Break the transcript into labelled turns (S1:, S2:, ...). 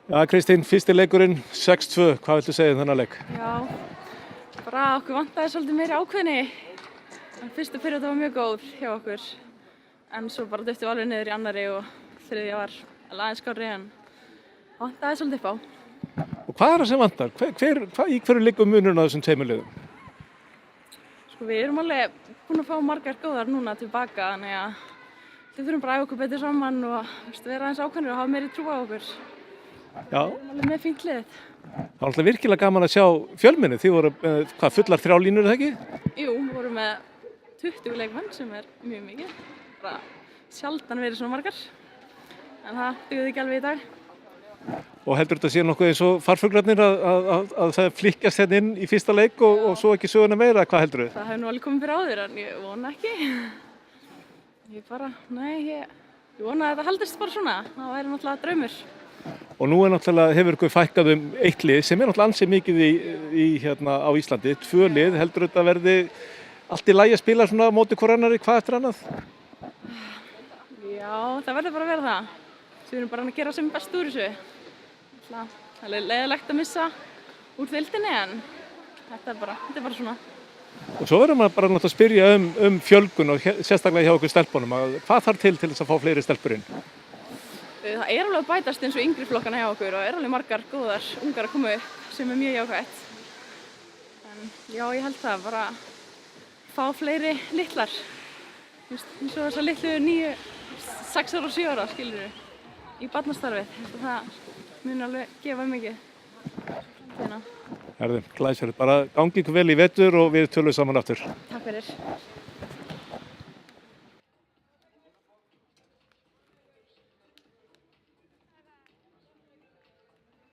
S1: Já, Kristín, fyrsti leikurinn 6-2, hvað viltu segja um þennan leik?
S2: Já, bara okkur vantaði svolítið meiri ákveðni. Fyrstu perióda var mjög góð hjá okkur, en svo bara duttum við alveg niður í annari og þriðja var aðeins skárri en vantaði svolítið upp á.
S1: Og hvað er það sem vantar? Í hverju liggur munurinn á þessum tveimur liðum?
S2: Sko við erum alveg búin að fá margar góðar núna tilbaka, þannig að við þurfum bara að æfa okkur betur saman og vera aðeins ákveðnir og hafa meiri trú á okkur.
S1: Já.
S2: Við erum alveg með fínt lið.
S1: Það var alltaf virkilega gaman að sjá Fjölmenni. Þið voru fullar 3 línur, eða ekki?
S2: Jú, við vorum með 20 leikmenn sem er mjög mikið. Bara sjaldan verið svona margar, en það dugði ekki alveg í dag.
S1: Og heldur þetta sé nokkuð eins og farfuglarnir að það flikkast hérna inn í fyrsta leik og svo ekki söguna meira, hvað heldur þið?
S2: Það hefur nú alveg komið fyrir áður en ég vona ekki. Ég vona að þetta haldist bara svona, það væri náttúrulega draumur.
S1: Og nú náttúrulega hefur ykkur fækkað um 1 lið sem náttúrulega ansið mikið hérna á Íslandi. 2 lið, heldur þetta verði allt í lagi að spila svona á móti hvor annarri, hvað eftir annað?
S2: Já, það verður bara að vera það. Við erum bara að gera sem best úr þessu. Það er leiðilegt að missa úr deildinni en þetta er bara svona.
S1: Og svo verður maður bara náttúrulega að spyrja um fjölgun og sérstaklega hjá okkur stelpunum. Hvað þarf til þess að fá fleiri stelpur inn?
S2: Það er alveg að bætast eins og yngri flokkana hjá okkur og er alveg margar góðar ungar að koma upp sem er mjög jákvætt. En já, ég held það bara fá fleiri litlar. Eins og þessar litlu 9, 6 ára og 7 ára skilurðu í barnastarfið. Það mun alveg gefa mikið.
S1: Herðu, glæsilegt. Bara gangi ykkur vel í vetur og við tölum saman aftur.
S2: Takk fyrir.